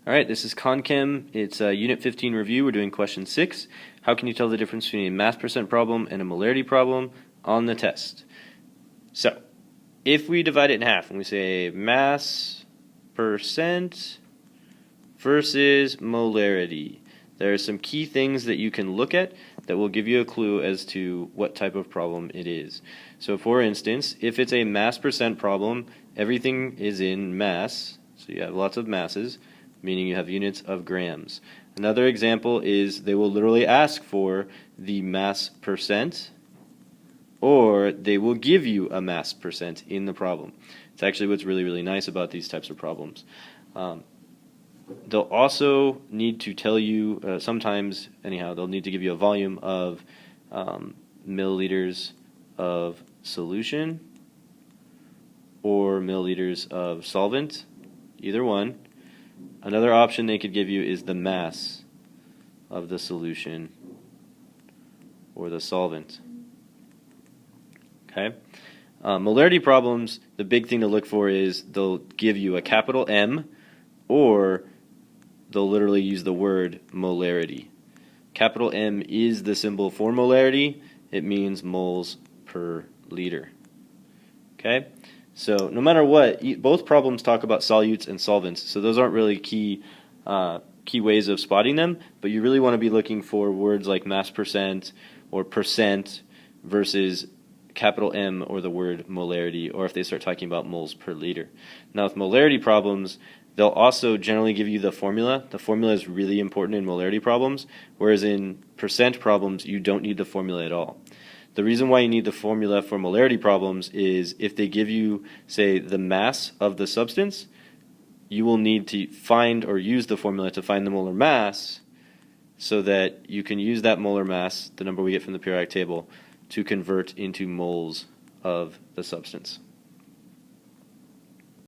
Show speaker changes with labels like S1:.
S1: Alright, this is conchem. It's a Unit 15 review. We're doing question 6. How can you tell the difference between a mass percent problem and a molarity problem on the test? So, if we divide it in half and we say mass percent versus molarity, there are some key things that you can look at that will give you a clue as to what type of problem it is. So for instance, if it's a mass percent problem, everything is in mass, so you have lots of masses, meaning you have units of grams. Another example is they will literally ask for the mass percent, or they will give you a mass percent in the problem. It's actually what's really nice about these types of problems. They'll also need to tell you, sometimes anyhow, they'll need to give you a volume of milliliters of solution or milliliters of solvent, either one. Another option they could give you is the mass of the solution or the solvent. Okay. Molarity problems, the big thing to look for is they'll give you a capital M, or they'll literally use the word molarity. Capital M is the symbol for molarity. It means moles per liter. Okay? So no matter what, both problems talk about solutes and solvents, so those aren't really key ways of spotting them, but you really want to be looking for words like mass percent or percent versus capital M or the word molarity, or if they start talking about moles per liter. Now with molarity problems, they'll also generally give you the formula. The formula is really important in molarity problems, whereas in percent problems you don't need the formula at all. The reason why you need the formula for molarity problems is if they give you, say, the mass of the substance, you will need to find or use the formula to find the molar mass so that you can use that molar mass, the number we get from the periodic table, to convert into moles of the substance.